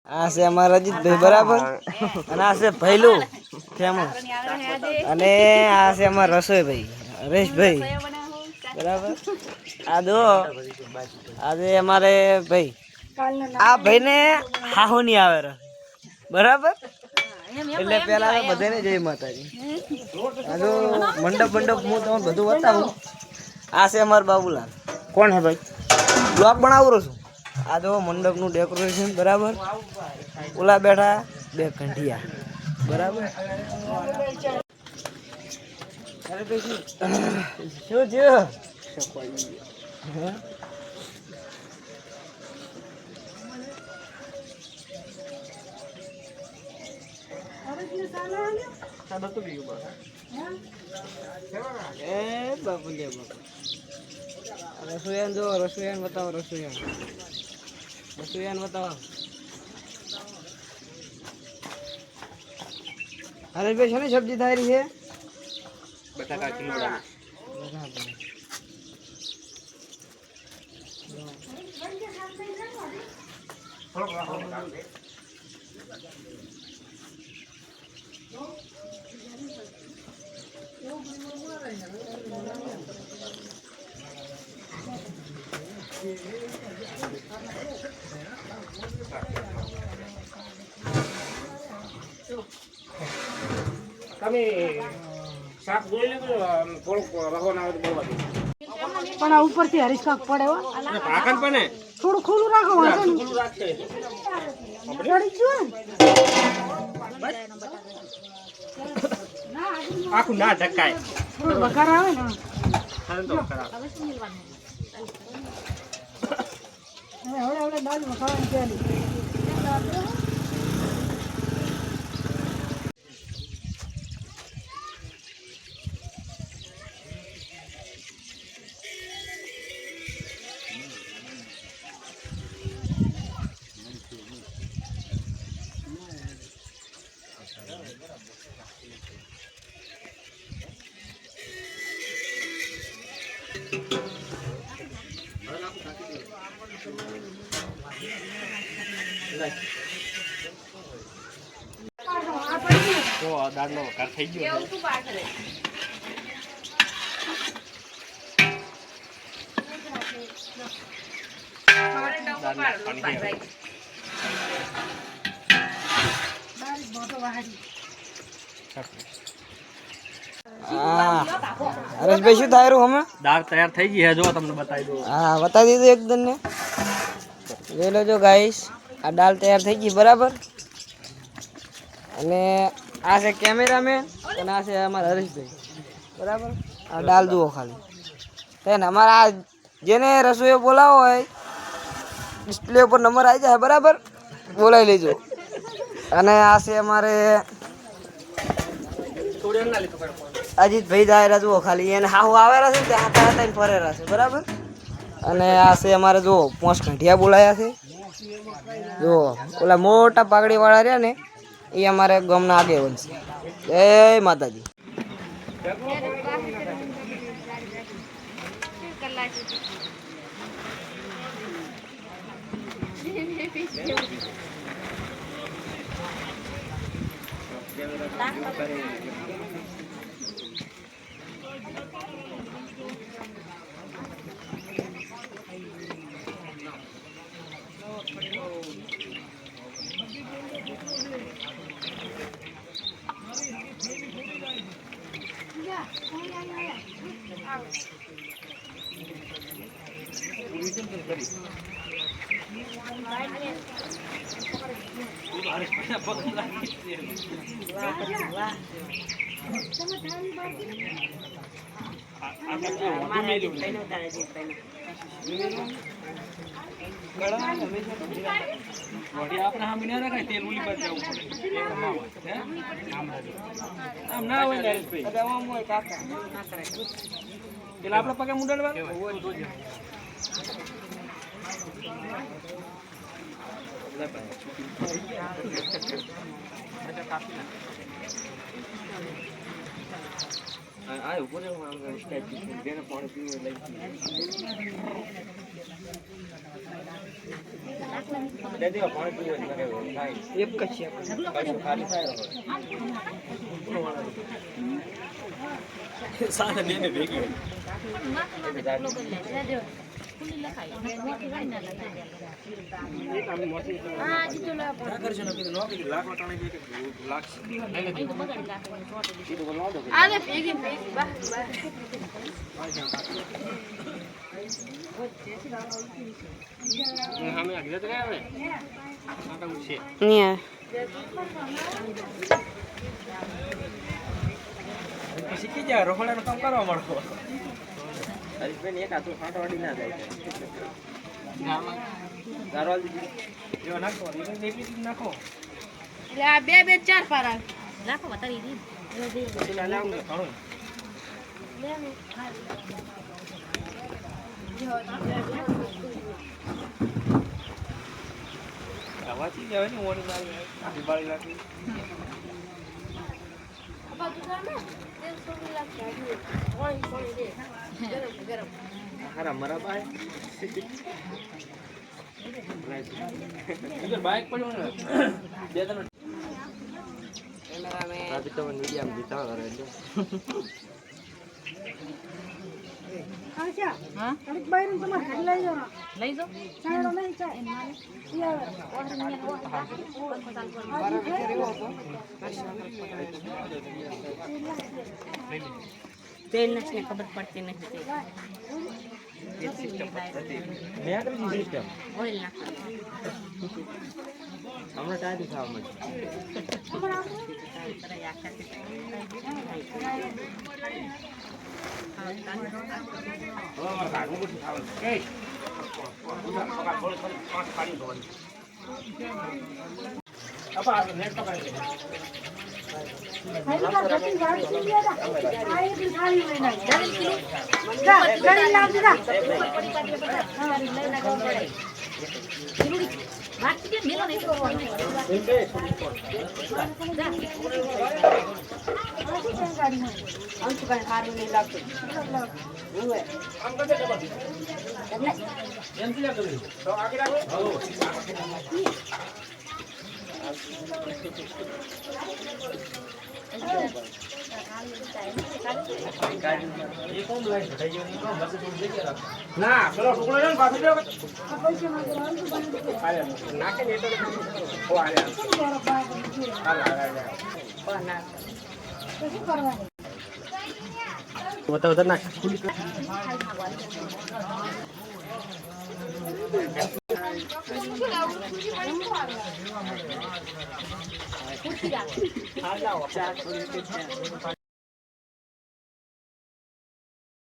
આ છે અમારા અજીતભાઈ બરાબર અને આ છે ભૈલું ફેમસ અને આ છે અમારા રસોઈભાઈ હરેશભાઈ બરાબર આ દો આજે અમારે ભાઈ આ ભાઈને હાહુ નહીં આવે બરાબર એટલે પેલા બધાને જય માતાજી આ જો મંડપ હું તમને બધું બતાવું આ છે અમારા બાબુલાલ કોણ હે ભાઈ બ્લોગ બનાવું છું આ જો મંડપનું ડેકોરેશન બરાબર ઓલા બેઠા બે કંઠિયા બરાબર શું થયું રસોઈયાન જો રસોઈયાન બતાવો રસોઈયાન બતાવો હરેશભાઈ શાની સબ્જી થાય રહી છે બટાકા કિલોડા તમે શાક જોઈ લીધું થોડુંક રહોન આવે તો બોલવા દે પણ આ ઉપરથી હરીશ કાક પડે હો ઢાંકણ પણ થોડું ખુલ્લું રાખો ખુલ્લું રાખશે પડી ગયું આખું ના ઢકાય થોડું વઘાર આવે ને તો ખરાબ હવે દાળ વઘારવાની ચાલી તો દાળનો વઘાર થઈ ગયો હરેશભાઈ શું થાય રહ્યું અમે દાળ તૈયાર થઈ ગઈ હે જો તમને બતાવી દઉં હા બતાવી દીધું એકદમ ને જોઈ લેજો ગાઈસ આ દાળ તૈયાર થઈ ગઈ બરાબર અને આ છે કેમેરામેન અને આ છે અમારા હરેશભાઈ બરાબર આ દાળ જુઓ ખાલી તેને અમારા આ જેને રસોઈયો બોલાવો હોય ડિસ્પ્લે ઉપર નંબર આવી જાય બરાબર બોલાવી લેજો અને આ છે અમારે અજીતભાઈ દાયરા જુઓ ખાલી એને હાહુ આવેલા છે ત્યાં હતા ફરેલા છે બરાબર અને આ છે અમારે જુઓ 5 ઘંટિયા બોલાયા છે જુઓ ઓલા મોટા પાઘડી વાળા રહ્યા ને એ અમારે ગામના આગેવાન છે જય માતાજી આપણે સામે ના રખાય તેલ ઉલી પર જવું પડે આમ ના હોય પેલા આપડે પગે મુંડળવા આ ઉપર હું આમ સ્ટેપ દેને પાણી પીવું લઈ દે દે પાણી પીવું એટલે થાય એક જ છે કશું ખાલી થાય સાને દેને ભેગી શીખી જાય રોકડાનું કામ કરવા મળો હરીશભાઈ એક હાથું ફાંટવાડી ના જાય ગારવાલ દીધી એવો નાખો એટલી નાખો એટલે આ બે બે ચાર પાર આવે નાખો બતાવી દી પેલા લાવ ઘણું આવાથી જ આવે ને ઓની મારી બાળી રાખી હારા મરા બાય બાઈક પડ્યું ને બે ત્રણ કેમેરામેન તો મીડિયમ જીતા કરે એટલે આશા હા એક બાઈન તમારે ઘરે લઈ જાવ લઈ જાઓ ચાલો નહીં ચાલ તેલ નાખીને ખબર પડતી નથી સિસ્ટમ ઓઇલ નાખવાનું હમણાં ટાઈમ ખાવા મળે ના પેલો ટુકડો છે ને પાછો દેવો નાખે ને એટલે ઓ બતા નાખ